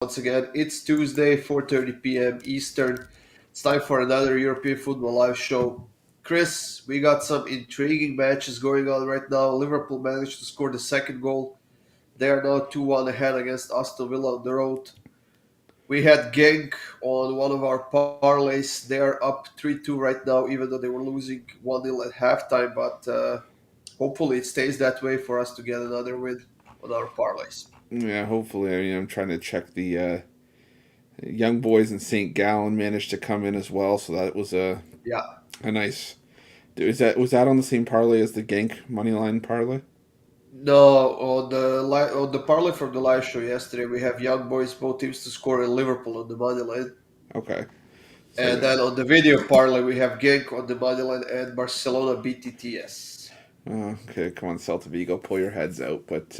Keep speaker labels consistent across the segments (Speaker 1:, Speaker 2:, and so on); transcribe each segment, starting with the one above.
Speaker 1: once again. It's Tuesday, 4:30 p.m. Eastern. It's time for another European Football Live show. Chris, we got some intriguing matches going on right now. Liverpool managed to score the second goal. They are now 2-1 ahead against Aston Villa on the road. We had Genk on one of our parlays. They are up 3-2 right now, even though they were losing 1-0 at halftime. But hopefully it stays that way for us to get another win on our parlays.
Speaker 2: Yeah, hopefully. I'm trying to check the young boys in St. Gallen managed to come in as well, so that was
Speaker 1: Yeah.
Speaker 2: a nice. Was that on the same parlay as the Genk moneyline parlay?
Speaker 1: No, on the parlay from the live show yesterday, we have Young Boys both teams to score in Liverpool on the money line,
Speaker 2: Okay, so
Speaker 1: and
Speaker 2: yeah.
Speaker 1: then on the video parlay we have Genk on the money line and Barcelona BTTS.
Speaker 2: Okay, come on, Celta Vigo, pull your heads out. But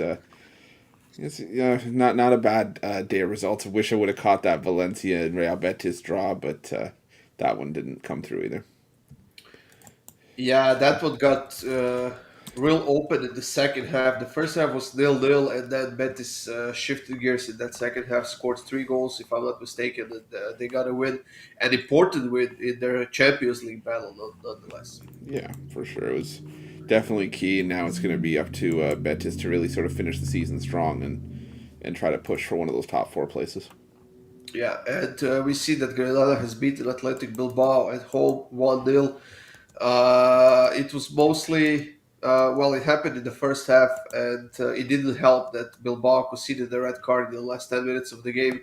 Speaker 2: it's not a bad day of results. I wish I would have caught that Valencia and Real Betis draw, but that one didn't come through either.
Speaker 1: Yeah, that one got real open in the second half. The first half was 0-0, and then Betis shifted gears in that second half, scored three goals, if I'm not mistaken, and they got a win, an important win in their Champions League battle, nonetheless.
Speaker 2: Yeah, for sure. It was definitely key, and now it's going to be up to Betis to really sort of finish the season strong and try to push for one of those top four places.
Speaker 1: Yeah, and we see that Granada has beaten Athletic Bilbao at home 1-0. It was mostly, well, it happened in the first half, and it didn't help that Bilbao conceded the red card in the last 10 minutes of the game,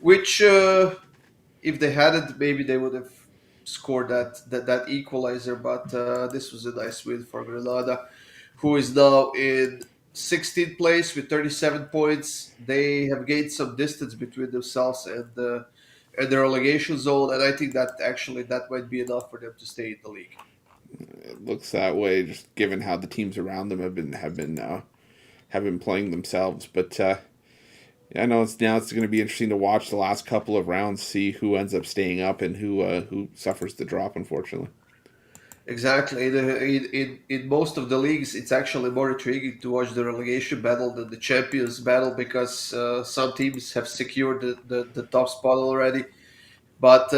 Speaker 1: which, if they hadn't, maybe they would have scored that equalizer, but this was a nice win for Granada, who is now in 16th place with 37 points. They have gained some distance between themselves and the relegation zone, and I think that actually that might be enough for them to stay in the league.
Speaker 2: It looks that way, just given how the teams around them have been playing themselves. But I know it's going to be interesting to watch the last couple of rounds, see who ends up staying up and who suffers the drop. Unfortunately,
Speaker 1: Exactly. In most of the leagues, it's actually more intriguing to watch the relegation battle than the champions battle because some teams have secured the top spot already. But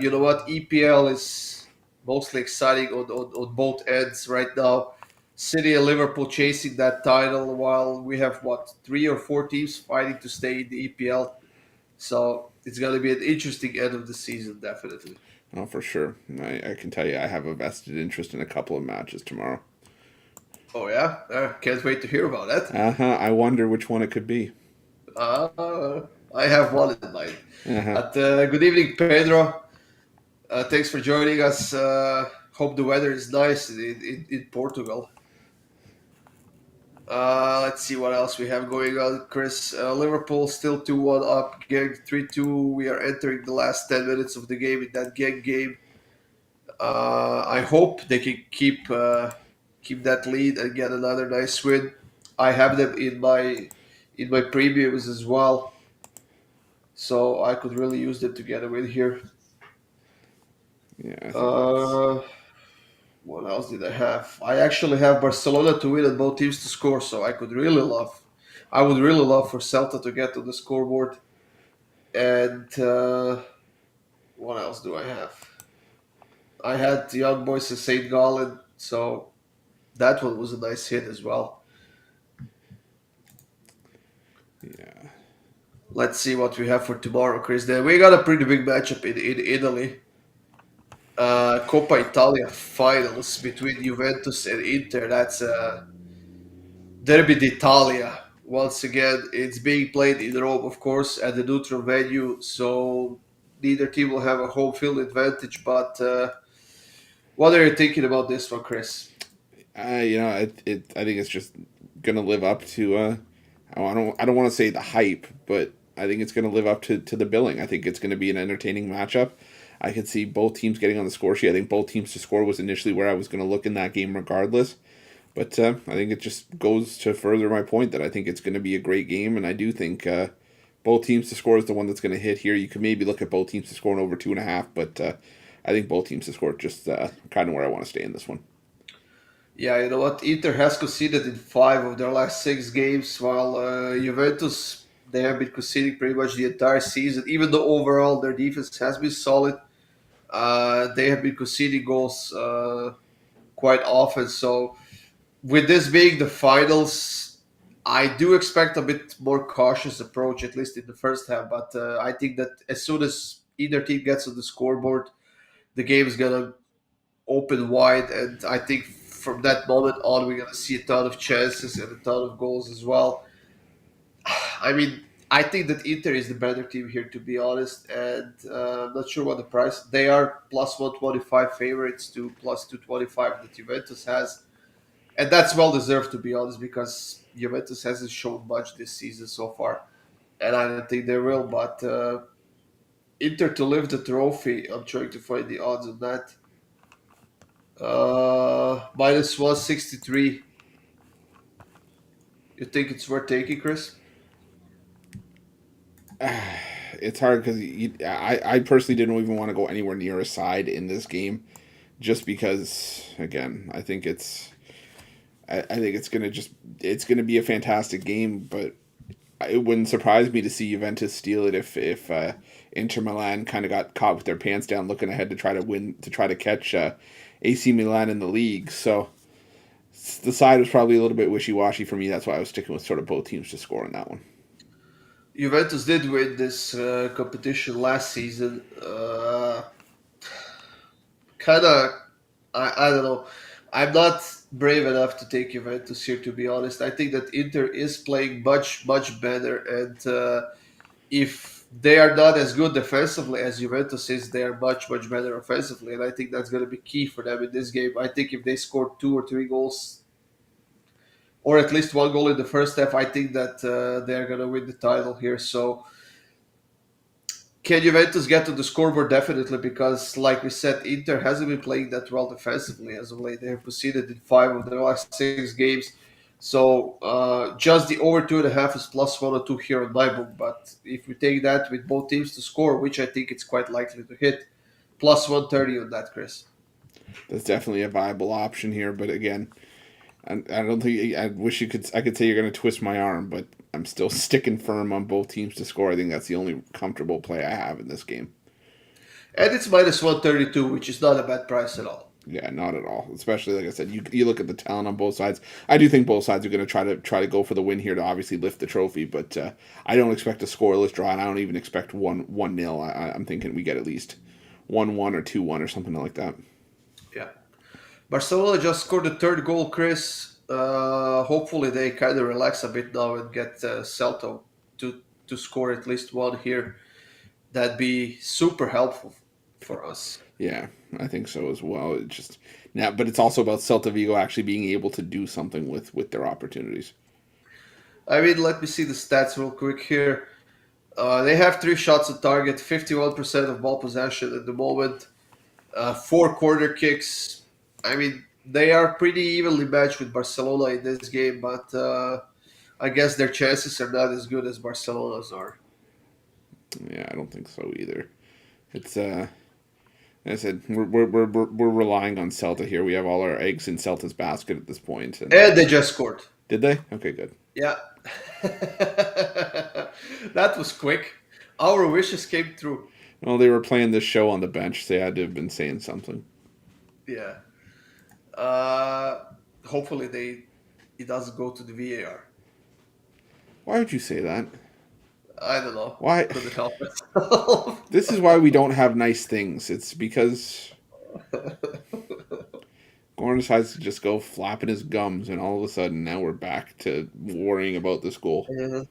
Speaker 1: you know what? EPL is mostly exciting on both ends right now. City and Liverpool chasing that title while we have, what, three or four teams fighting to stay in the EPL. So it's going to be an interesting end of the season, definitely.
Speaker 2: oh for sure. I can tell you, I have a vested interest in a couple of matches tomorrow.
Speaker 1: Oh, yeah? Can't wait to hear about that.
Speaker 2: I wonder which one it could be.
Speaker 1: Uh, I have one in mind.
Speaker 2: Uh huh.
Speaker 1: Good evening, Pedro. Thanks for joining us. Hope the weather is nice in Portugal. Let's see what else we have going on, Chris. Liverpool still 2-1 up. Gang 3-2. We are entering the last 10 minutes of the game in that gang game. I hope they can keep that lead and get another nice win. I have them in my previews as well, so I could really use them to get a win here.
Speaker 2: Yeah, I think that's.
Speaker 1: Uh, what else did I have? I actually have Barcelona to win and both teams to score, so I would really love for Celta to get to the scoreboard. And what else do I have? I had the Young Boys and St. Gallen, so that one was a nice hit as well.
Speaker 2: Yeah.
Speaker 1: Let's see what we have for tomorrow, Chris. Then we got a pretty big matchup in Italy. Coppa Italia finals between Juventus and Inter. That's Derby d'Italia. Once again, it's being played in Rome, of course, at the neutral venue, so neither team will have a home field advantage. But what are you thinking about this one, Chris?
Speaker 2: I think it's just gonna live up to. I don't want to say the hype, but I think it's gonna live up to the billing. I think it's gonna be an entertaining matchup. I could see both teams getting on the score sheet. I think both teams to score was initially where I was gonna look in that game, regardless. But I think it just goes to further my point that I think it's going to be a great game, and I do think both teams to score is the one that's going to hit here. You could maybe look at both teams to score in over 2.5, but I think both teams to score just kind of where I want to stay in this one.
Speaker 1: Yeah, you know what? Inter has conceded in five of their last six games, while Juventus They have been conceding pretty much the entire season, even though overall their defense has been solid. They have been conceding goals quite often. So with this being the finals, I do expect a bit more cautious approach, at least in the first half. But I think that as soon as either team gets on the scoreboard, the game is gonna open wide, and I think from that moment on, we're gonna see a ton of chances and a ton of goals as well. I mean, I think that Inter is the better team here, to be honest, and I'm not sure what the price. They are plus 125 favorites to plus 225 that Juventus has, and that's well deserved, to be honest, because Juventus hasn't shown much this season so far, and I don't think they will. But Inter to lift the trophy, I'm trying to find the odds on that. Minus 163. You think it's worth taking, Chris?
Speaker 2: It's hard because I personally didn't even want to go anywhere near a side in this game, just because again I think it's gonna be a fantastic game, but it wouldn't surprise me to see Juventus steal it if Inter Milan kind of got caught with their pants down, looking ahead to try to win to try to catch AC Milan in the league. So the side was probably a little bit wishy washy for me. That's why I was sticking with sort of both teams to score on that one.
Speaker 1: Juventus did win this competition last season. Kind of, I don't know. I'm not brave enough to take Juventus here, to be honest. I think that Inter is playing much better, and if they are not as good defensively as Juventus is, they are much better offensively, and I think that's going to be key for them in this game. I think if they score 2 or 3 goals, or at least one goal in the first half, I think that they're going to win the title here. So can Juventus get to the scoreboard? Definitely, because like we said, Inter hasn't been playing that well defensively as of late. They have conceded in 5 of their last 6 games. So just the over 2.5 is plus 102 here on my book. But if we take that with both teams to score, which I think it's quite likely to hit, plus 130 on that, Chris.
Speaker 2: That's definitely a viable option here, but again, I don't think I wish I could say you're going to twist my arm, but I'm still sticking firm on both teams to score. I think that's the only comfortable play I have in this game.
Speaker 1: And it's minus 132, which is not a bad price at all.
Speaker 2: Yeah, not at all. Especially like I said, you look at the talent on both sides. I do think both sides are going to try to go for the win here to obviously lift the trophy, but I don't expect a scoreless draw, and I don't even expect 1-0. I'm thinking we get at least 1-1 or 2-1 or something like that.
Speaker 1: Yeah. Barcelona just scored the third goal, Chris. Hopefully they kind of relax a bit now and get Celta to score at least one here. That'd be super helpful for us.
Speaker 2: Yeah, I think so as well. It just now, but it's also about Celta Vigo actually being able to do something with their opportunities.
Speaker 1: I mean, let me see the stats real quick here. They have 3 shots on target, 51% of ball possession at the moment, 4 corner kicks. I mean, they are pretty evenly matched with Barcelona in this game, but I guess their chances are not as good as Barcelona's are.
Speaker 2: Yeah, I don't think so either. It's like I said, we're relying on Celta here. We have all our eggs in Celta's basket at this point. And
Speaker 1: And they just scored.
Speaker 2: did they? Okay, good.
Speaker 1: Yeah. That was quick. Our wishes came true.
Speaker 2: Well, they were playing this show on the bench. So they had to have been saying something.
Speaker 1: Yeah. Uh, hopefully it doesn't go to the VAR.
Speaker 2: Why would you say that?
Speaker 1: I don't know.
Speaker 2: Why?
Speaker 1: Couldn't help it.
Speaker 2: This is why we don't have nice things. It's because Goran decides to just go flapping his gums, and all of a sudden now we're back to worrying about this goal.
Speaker 1: Mhm.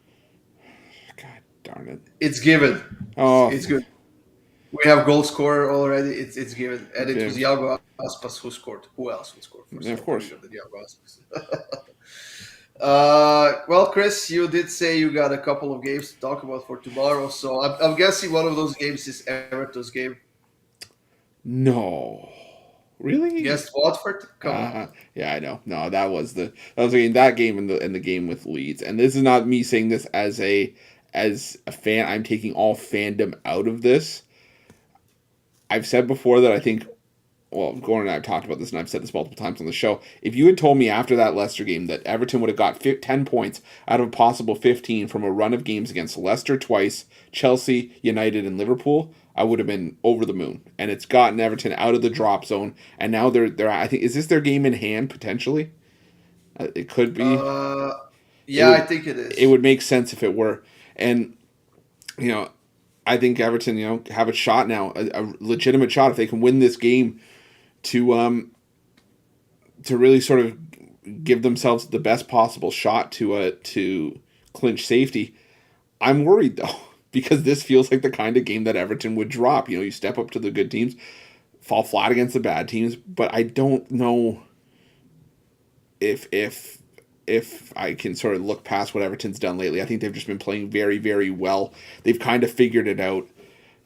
Speaker 2: God darn it!
Speaker 1: It's given.
Speaker 2: Oh,
Speaker 1: It's good. We have goal scorer already. It's given, and it was
Speaker 2: okay.
Speaker 1: Iago Aspas who scored. Who else would score for
Speaker 2: Yeah, of
Speaker 1: Celta
Speaker 2: course.
Speaker 1: Vigo than Iago Aspas? Well, Chris, you did say you got a couple of games to talk about for tomorrow, so I'm guessing one of those games is Everton's game
Speaker 2: No, really?
Speaker 1: against Watford. Come on.
Speaker 2: Yeah, I know. No, that was that game and the game with Leeds. And this is not me saying this as a fan. I'm taking all fandom out of this. I've said before that I think well, Goran and I have talked about this, and I've said this multiple times on the show. If you had told me after that Leicester game that Everton would have got 10 points out of a possible 15 from a run of games against Leicester twice, Chelsea, United, and Liverpool, I would have been over the moon. And it's gotten Everton out of the drop zone, and now they're. I think, is this their game in hand potentially? It could be.
Speaker 1: Uh,
Speaker 2: It
Speaker 1: yeah, I
Speaker 2: would.
Speaker 1: think it
Speaker 2: It
Speaker 1: is.
Speaker 2: would make sense if it were, and you know, I think Everton, have a shot now, a legitimate shot if they can win this game to really sort of give themselves the best possible shot to clinch safety. I'm worried though because this feels like the kind of game that Everton would drop. You step up to the good teams, fall flat against the bad teams, but I don't know if I can sort of look past what Everton's done lately. I think they've just been playing very, very well. They've kind of figured it out.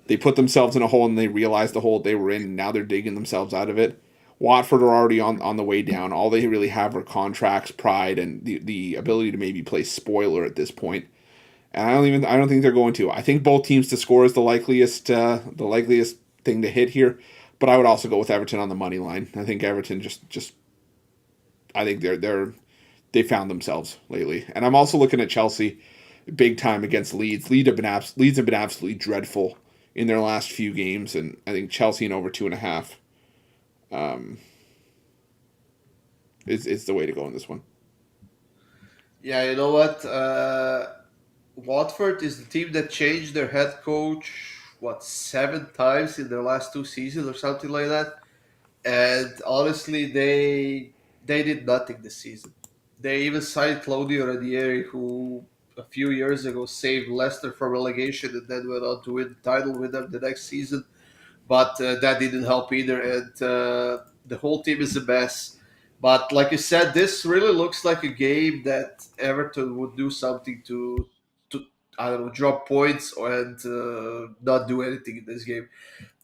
Speaker 2: They put themselves in a hole and they realized the hole they were in, and now they're digging themselves out of it. Watford are already on the way down. All they really have are contracts, pride, and the ability to maybe play spoiler at this point. And I don't think they're going to. I think both teams to score is the likeliest thing to hit here. But I would also go with Everton on the money line. I think Everton just I think they found themselves lately. And I'm also looking at Chelsea big time against Leeds. Leeds have been absolutely dreadful in their last few games, and I think Chelsea in over 2.5 is the way to go in this one.
Speaker 1: Yeah, you know what? Watford is the team that changed their head coach, what, 7 times in their last 2 seasons or something like that. And honestly, they did nothing this season. They even signed Claudio Ranieri, who a few years ago saved Leicester from relegation and then went on to win the title with them the next season. But that didn't help either, and the whole team is a mess. But like you said, this really looks like a game that Everton would do something to I don't know, drop points and not do anything in this game,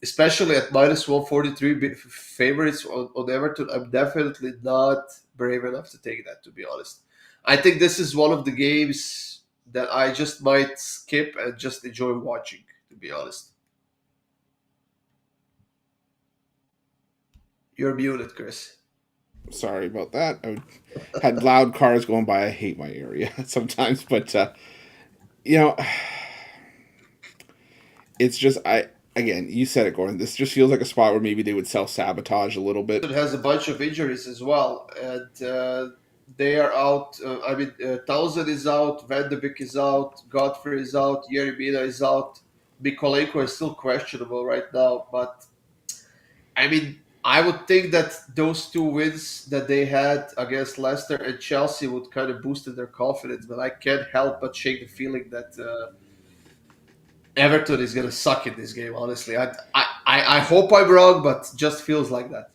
Speaker 1: especially at minus 143 favorites on Everton. I'm definitely not brave enough to take that, to be honest. I think this is one of the games that I just might skip and just enjoy watching, to be honest. You're muted, Chris.
Speaker 2: Sorry about that. Had loud cars going by. I hate my area sometimes, but you know, it's just I again. You said it, Gordon. This just feels like a spot where maybe they would self sabotage a little bit.
Speaker 1: It has a bunch of injuries as well, and they are out. Townsend is out, Van de Beek is out, Godfrey is out, Yeremina is out. Mikolenko is still questionable right now, but I would think that those two wins that they had against Leicester and Chelsea would kind of boosted their confidence. But I can't help but shake the feeling that Everton is going to suck in this game. Honestly, I hope I'm wrong, but just feels like that.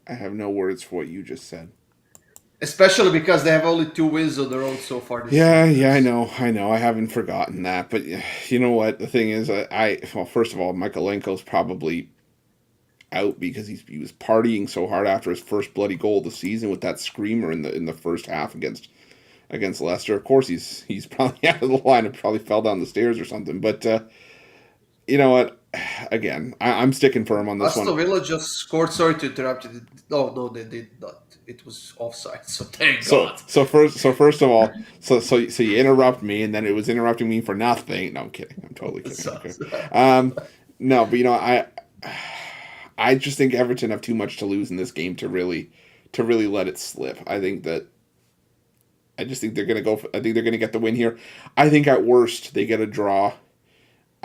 Speaker 2: I have no words for what you just said.
Speaker 1: Especially because they have only 2 wins on their own so far this
Speaker 2: Yeah,
Speaker 1: season,
Speaker 2: yeah,
Speaker 1: Chris.
Speaker 2: I know. I haven't forgotten that, but you know what? The thing is, well, first of all, Michaelenko's probably out because he was partying so hard after his first bloody goal of the season with that screamer in the first half against Leicester. Of course, he's probably out of the line and probably fell down the stairs or something. But you know what? Again, I'm sticking firm on this one.
Speaker 1: Aston Villa just scored. Sorry to interrupt you. No, they did not. It was offside. So thank
Speaker 2: So
Speaker 1: God.
Speaker 2: first of all, so you interrupt me, and then it was interrupting me for nothing. No, I'm kidding. I'm totally kidding.
Speaker 1: So,
Speaker 2: Okay. No, but I just think Everton have too much to lose in this game to really let it slip. I just think they're gonna go. I think they're gonna get the win here. I think at worst they get a draw.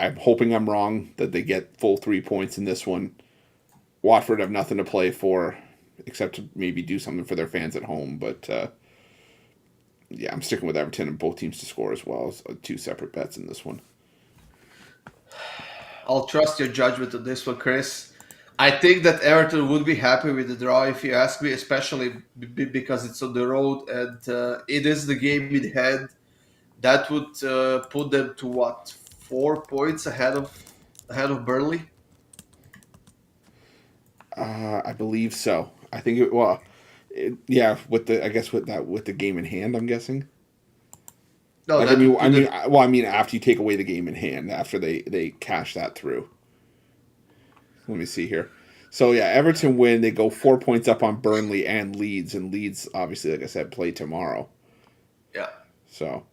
Speaker 2: I'm hoping I'm wrong that they get full 3 points in this one. Watford have nothing to play for except to maybe do something for their fans at home. But yeah, I'm sticking with Everton and both teams to score as well as two separate bets in this one.
Speaker 1: I'll trust your judgment on this one, Chris. I think that Everton would be happy with the draw if you ask me, especially because it's on the road and it is the game in hand. That would put them to what, 4 points ahead of Burnley.
Speaker 2: I believe so. I think yeah, with the game in hand, I'm guessing.
Speaker 1: No,
Speaker 2: Like
Speaker 1: that would put them.
Speaker 2: after you take away the game in hand, after they cash that through. Let me see here. So yeah, Everton win. They go 4 points up on Burnley and Leeds, and Leeds obviously, like I said, play tomorrow.
Speaker 1: Yeah.
Speaker 2: So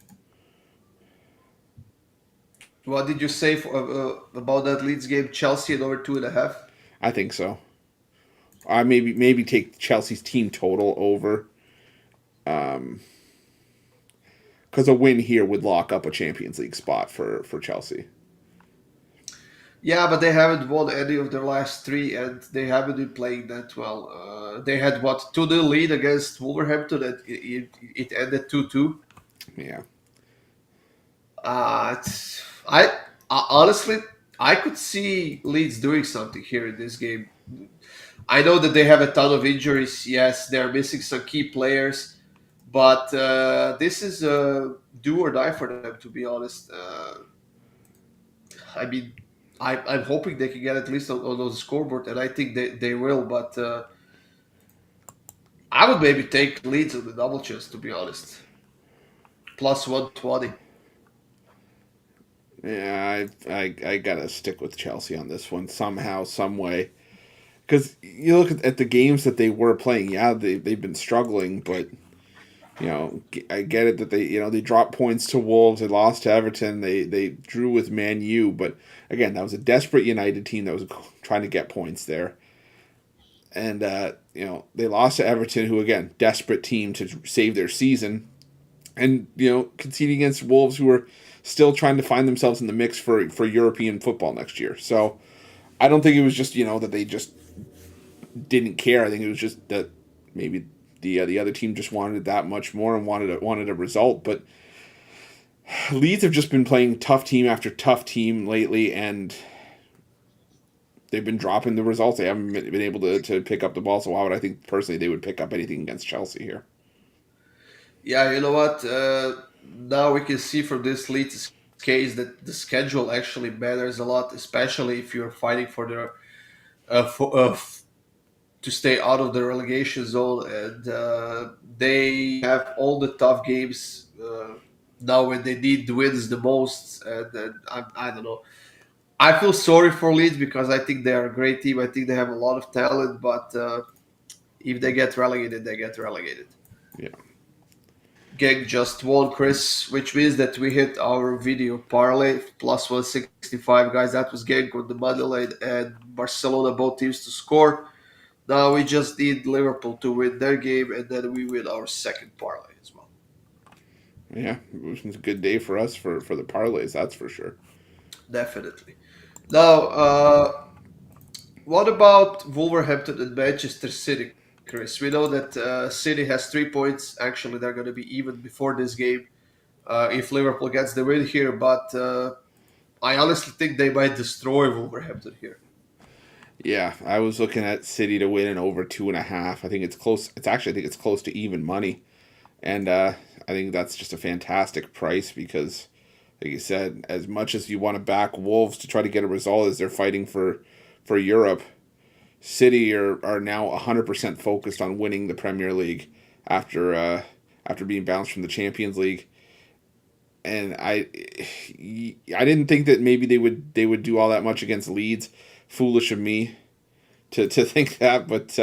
Speaker 1: What did you say about that Leeds game? Chelsea at over 2.5.
Speaker 2: I think so. I maybe take Chelsea's team total over, because a win here would lock up a Champions League spot for Chelsea.
Speaker 1: Yeah, but they haven't won any of their last three, and they haven't been playing that well. They had what 2-0 lead against Wolverhampton, and it ended 2-2.
Speaker 2: Yeah,
Speaker 1: Honestly, I could see Leeds doing something here in this game. I know that they have a ton of injuries. Yes, they're missing some key players, but this is a do or die for them. To be honest, I mean, I'm hoping they can get at least on the scoreboard, and I think they will. But I would maybe take Leeds on the double chance. To be honest, plus 120.
Speaker 2: yeah. I gotta stick with Chelsea on this one somehow, some way. Because you look at the games that they were playing. Yeah, they've been struggling, but I get it that they dropped points to Wolves, they lost to Everton, they drew with Man U, but again, that was a desperate United team that was trying to get points there, and they lost to Everton, who again desperate team to save their season, and conceding against Wolves, who are still trying to find themselves in the mix for European football next year. So I don't think it was just that they just didn't care. I think it was just that maybe the other team just wanted it that much more and wanted a result. But Leeds have just been playing tough team after tough team lately, and they've been dropping the results. They haven't been able to pick up the ball. So why would I think personally they would pick up anything against Chelsea here?
Speaker 1: Yeah, you know what? Now we can see from this Leeds case that the schedule actually matters a lot, especially if you're fighting for the to stay out of the relegation zone. And they have all the tough games now when they need wins the most. And I don't know. I feel sorry for Leeds because I think they are a great team. I think they have a lot of talent, but if they get relegated, they get relegated.
Speaker 2: Yeah,
Speaker 1: Gang just won, Chris, which means that we hit our video parlay plus 165, guys. That was Gang on the money line and Barcelona, both teams to score. Now we just need Liverpool to win their game, and then we win our second parlay as well.
Speaker 2: yeah, it was a good day for us for the parlays. That's for sure.
Speaker 1: Definitely. Now, what about Wolverhampton and Manchester City, Chris? We know that City has 3 points. Actually, they're going to be even before this game if Liverpool gets the win here, but I honestly think they might destroy Wolverhampton here.
Speaker 2: Yeah, I was looking at City to win in over 2.5. I think it's close. I think it's close to even money, and I think that's just a fantastic price because, like you said, as much as you want to back Wolves to try to get a result as they're fighting for Europe, City are now 100% focused on winning the Premier League after being bounced from the Champions League. And I didn't think that maybe they would do all that much against Leeds. Foolish of me to think that, but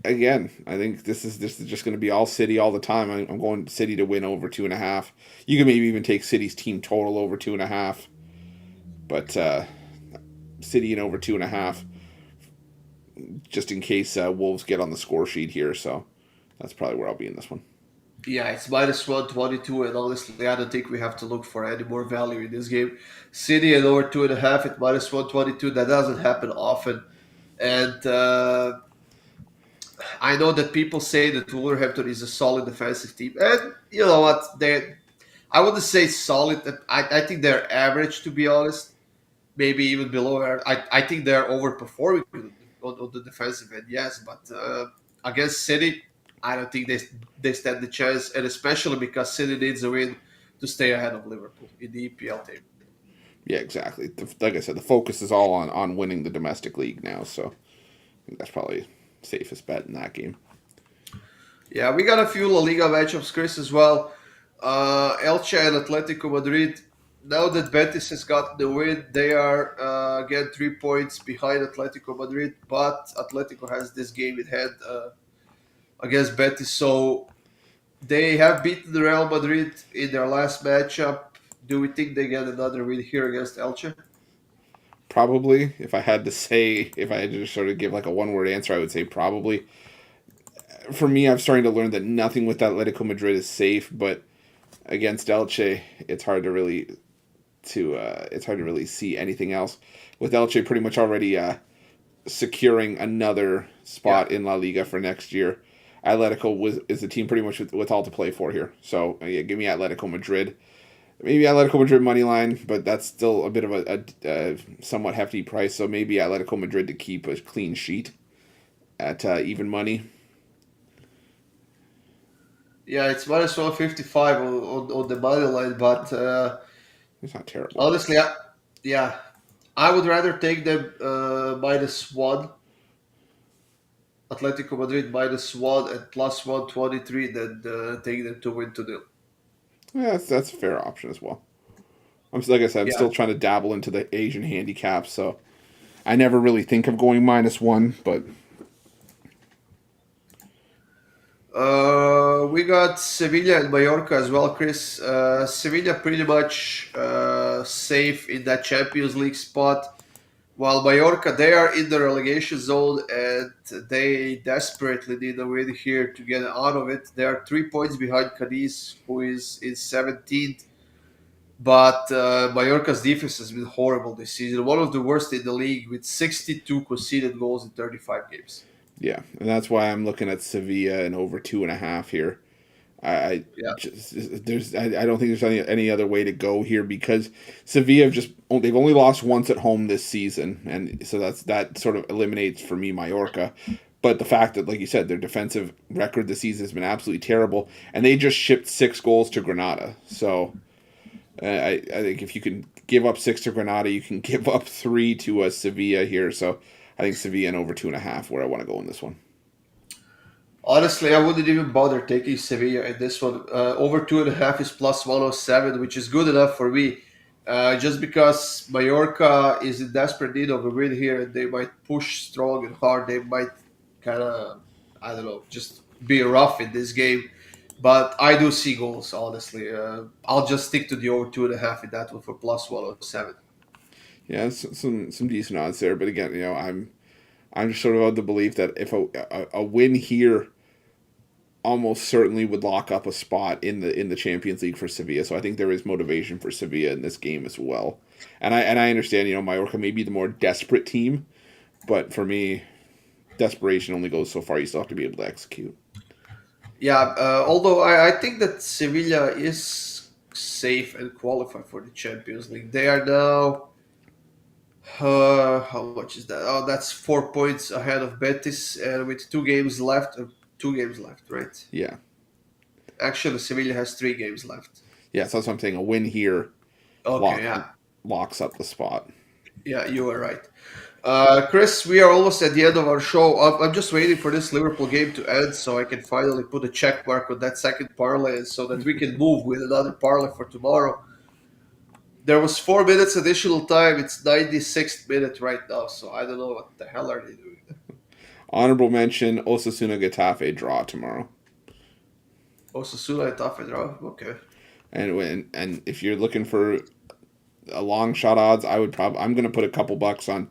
Speaker 2: again, I think this is just going to be all City all the time. I'm going City to win over 2.5. You can maybe even take City's team total over 2.5, but City in over 2.5, just in case Wolves get on the score sheet here. So that's probably where I'll be in this one.
Speaker 1: Yeah, it's minus 122, and honestly, I don't think we have to look for any more value in this game. City and over 2.5 at minus 122, that doesn't happen often. And I know that people say that Wolverhampton is a solid defensive team. And you know what? I wouldn't say solid. I think they're average, to be honest. Maybe even below. I think they're overperforming on the defensive end, yes. But against City, I don't think they stand the chance. And especially because City needs a win to stay ahead of Liverpool in the EPL table.
Speaker 2: Yeah, exactly. Like I said, the focus is all on winning the domestic league now. So I think that's probably safest bet in that game.
Speaker 1: Yeah, we got a few La Liga matchups, Chris, as well. Elche and Atletico Madrid. now that Betis has got the win, they are again 3 points behind Atletico Madrid, but Atletico has this game in hand against Betis, so they have beaten the Real Madrid in their last matchup. Do we think they get another win here against Elche?
Speaker 2: Probably, if I had to say, if I had to sort of give like a one word answer, I would say probably. For me, I'm starting to learn that nothing with Atletico Madrid is safe, but against Elche, it's hard to really see anything else. With Elche pretty much already securing another
Speaker 1: Yeah.
Speaker 2: spot in La Liga for next year, is a team pretty much with all to play for here. So yeah, give me Atletico Madrid. Maybe Atletico Madrid money line, but that's still a bit of a somewhat hefty price. So maybe Atletico Madrid to keep a clean sheet at even money.
Speaker 1: Yeah, it's minus 155 on the money line, but
Speaker 2: It's not terrible.
Speaker 1: honestly, yeah, I would rather take them minus one, Atletico Madrid minus one and plus 123 than take them to win 2-0.
Speaker 2: Yeah, that's a fair option as well. Like I said, I'm
Speaker 1: Yeah.
Speaker 2: still trying to dabble into the Asian handicaps, so I never really think of going -1, but
Speaker 1: We got Sevilla and Mallorca as well, Chris. Sevilla pretty much safe in that Champions League spot, while Mallorca they are in the relegation zone and they desperately need a win here to get out of it. They are 3 points behind Cadiz, who is in 17th. But Mallorca's defense has been horrible this season, one of the worst in the league, with 62 conceded goals in 35 games.
Speaker 2: yeah, and that's why I'm looking at Sevilla and over 2.5 here. I
Speaker 1: Yeah.
Speaker 2: just I don't think there's any other way to go here because Sevilla they've only lost once at home this season, and so that sort of eliminates for me Mallorca. But the fact that, like you said, their defensive record this season has been absolutely terrible, and they just shipped 6 goals to Granada. So I think if you can give up 6 to Granada, you can give up 3 to Sevilla here. So I think Sevilla and over 2.5 where I want to go in this one.
Speaker 1: Honestly, I wouldn't even bother taking Sevilla in this one. Over 2.5 is plus 107, which is good enough for me. Just because Mallorca is in desperate need of a win here, and they might push strong and hard. They might kind of, I don't know, just be rough in this game. But I do see goals, honestly. I'll just stick to the over 2.5 in that one for plus 107.
Speaker 2: Yeah, some decent odds there, but again, I'm just sort of of the belief that if a win here almost certainly would lock up a spot in the Champions League for Sevilla. So I think there is motivation for Sevilla in this game as well. And I understand, Mallorca may be the more desperate team, but for me, desperation only goes so far. You still have to be able to execute.
Speaker 1: Yeah, although I think that Sevilla is safe and qualified for the Champions League. They are now how much is that? Oh, that's 4 points ahead of Betis, and with 2 games left. 2 games left, right?
Speaker 2: Yeah.
Speaker 1: Actually, Sevilla has 3 games left.
Speaker 2: Yeah, so that's what I'm saying. A win here
Speaker 1: Okay,
Speaker 2: lock,
Speaker 1: yeah,
Speaker 2: locks up the spot.
Speaker 1: yeah, you are right. Chris, we are almost at the end of our show. I'm just waiting for this Liverpool game to end so I can finally put a check mark on that second parlay, and so that we can move with another parlay for tomorrow. There was 4 minutes additional time. It's 96th minute right now, so I don't know what the hell are they doing.
Speaker 2: Honorable mention, Osasuna Getafe draw tomorrow.
Speaker 1: Osasuna and Tafe draw. Okay.
Speaker 2: And if you're looking for a long shot odds, I'm going to put a couple bucks on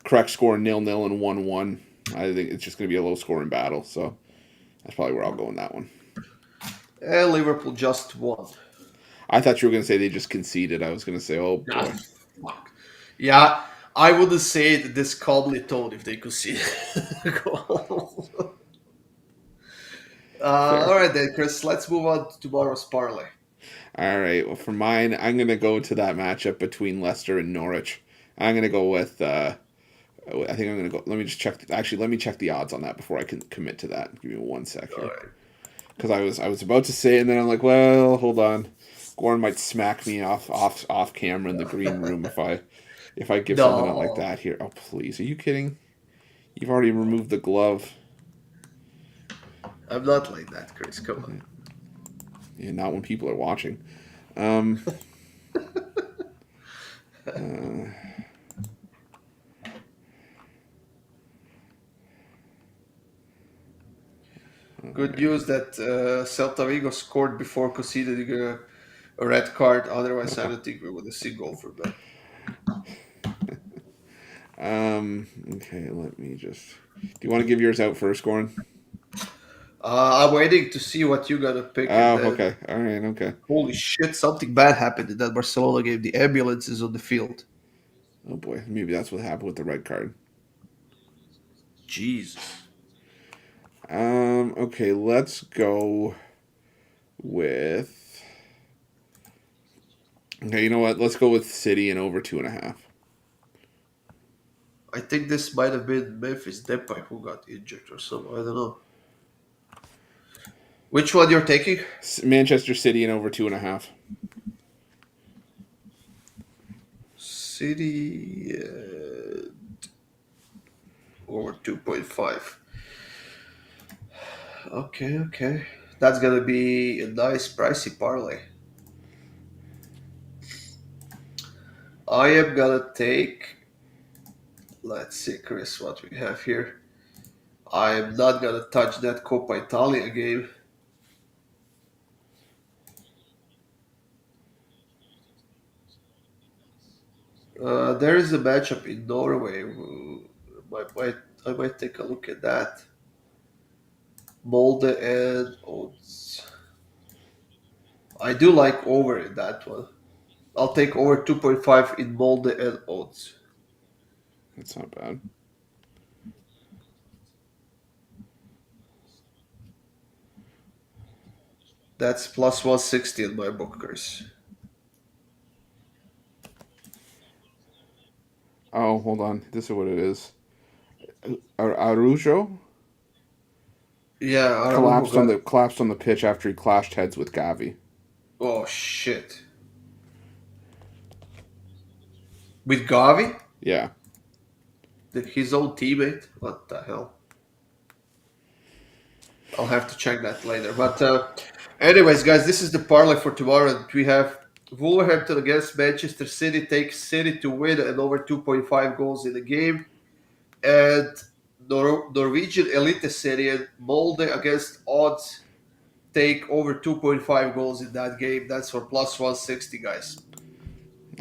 Speaker 2: correct score 0-0 and 1-1. I think it's just going to be a low scoring battle, so that's probably where I'll go in that one.
Speaker 1: And Liverpool just won.
Speaker 2: I thought you were going to say they just conceded. I was going to say, oh
Speaker 1: Ah,
Speaker 2: boy.
Speaker 1: fuck. Yeah, I wouldn't say it this calmly tone if they could see it.
Speaker 2: Fair.
Speaker 1: All right then, Chris. Let's move on to tomorrow's parlay.
Speaker 2: All right. Well, for mine, I'm going to go to that matchup between Leicester and Norwich. I'm going to go with. I think I'm going to go. Let me just check. Actually, let me check the odds on that before I can commit to that. Give me 1 sec
Speaker 1: All
Speaker 2: here,
Speaker 1: right.
Speaker 2: because I was about to say it, and then I'm like, well, hold on. Goran might smack me off camera in the green room if I give something out like
Speaker 1: No,
Speaker 2: that here. Oh please, are you kidding? You've already removed the glove.
Speaker 1: I'm not like that, Chris. Come on.
Speaker 2: Yeah, not when people are watching. Um, Uh,
Speaker 1: Good
Speaker 2: okay.
Speaker 1: news that Celta Vigo scored before conceding a red card. Otherwise, I don't think we would have seen goal for them.
Speaker 2: Okay, let me just. Do you want to give yours out first, Goran?
Speaker 1: I'm waiting to see what you gotta pick, and
Speaker 2: Oh,
Speaker 1: then
Speaker 2: okay. All right, okay.
Speaker 1: holy shit, something bad happened in that Barcelona game. The ambulance is on the field.
Speaker 2: Oh boy, maybe that's what happened with the red card.
Speaker 1: Jesus.
Speaker 2: Okay, let's go with. Okay, you know what? Let's go with City and over 2.5.
Speaker 1: I think this might have been Memphis Depay who got injured or something. I don't know. Which one you're taking?
Speaker 2: Manchester City and over 2.5.
Speaker 1: City over 2.5. Okay, okay. That's gonna be a nice pricey parlay. I am gonna take. Let's see, Chris, what we have here. I am not gonna touch that Coppa Italia game. There is a matchup in Norway. I might take a look at that. Molde and Odds. I do like over in that one. I'll take over 2.5 in Molde and Odds.
Speaker 2: That's not bad.
Speaker 1: That's plus 160 in my book, Chris.
Speaker 2: Oh, hold on. This is what it is. Arujo
Speaker 1: Yeah, Araujo
Speaker 2: collapsed on
Speaker 1: got.
Speaker 2: the pitch after he clashed heads with Gavi.
Speaker 1: Oh shit. With Gavi?
Speaker 2: Yeah.
Speaker 1: His own teammate? What the hell? I'll have to check that later. But anyways, guys, this is the parlay for tomorrow. We have Wolverhampton against Manchester City. Take City to win and over 2.5 goals in the game. And Norwegian Elite Serie Molde against Odds. Take over 2.5 goals in that game. That's for plus 160, guys.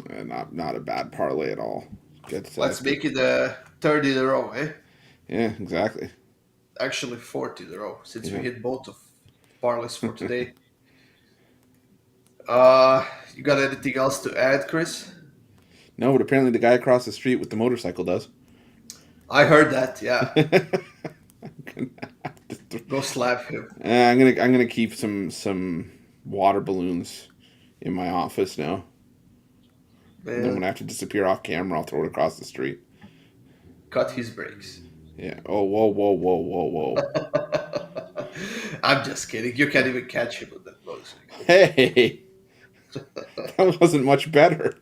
Speaker 2: Not a bad parlay at all.
Speaker 1: Let's
Speaker 2: Good.
Speaker 1: make it a third in a row, eh?
Speaker 2: Yeah, exactly.
Speaker 1: Actually, fourth in a row since we
Speaker 2: Yeah.
Speaker 1: hit both of parlays for today. You got anything else to add, Chris?
Speaker 2: No, but apparently the guy across the street with the motorcycle does.
Speaker 1: I heard that. Yeah,
Speaker 2: I'm
Speaker 1: go slap him,
Speaker 2: gonna keep some water balloons in my office now. And then when
Speaker 1: man.
Speaker 2: I have to disappear off camera, I'll throw it across the street.
Speaker 1: Cut his brakes.
Speaker 2: Yeah. Oh, whoa, whoa, whoa, whoa, whoa.
Speaker 1: I'm just kidding. You can't even catch him on that motorcycle.
Speaker 2: Hey, that wasn't much better.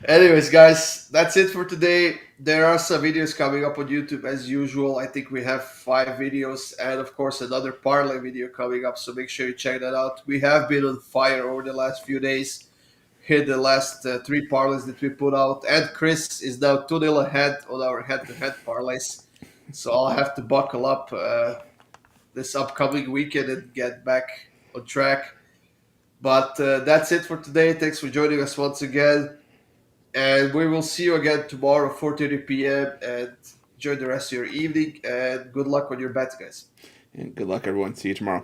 Speaker 1: Anyways, guys, that's it for today. There are some videos coming up on YouTube as usual. I think we have 5 videos and, of course, another parlay video coming up. So make sure you check that out. We have been on fire over the last few days. Hit the last 3 parlays that we put out. And Chris is now 2-0 ahead on our head to head parlays. So I'll have to buckle up this upcoming weekend and get back on track. But that's it for today. Thanks for joining us once again. And we will see you again tomorrow, 4:30 p.m. And enjoy the rest of your evening. And good luck on your bets, guys.
Speaker 2: And good luck, everyone. See you tomorrow.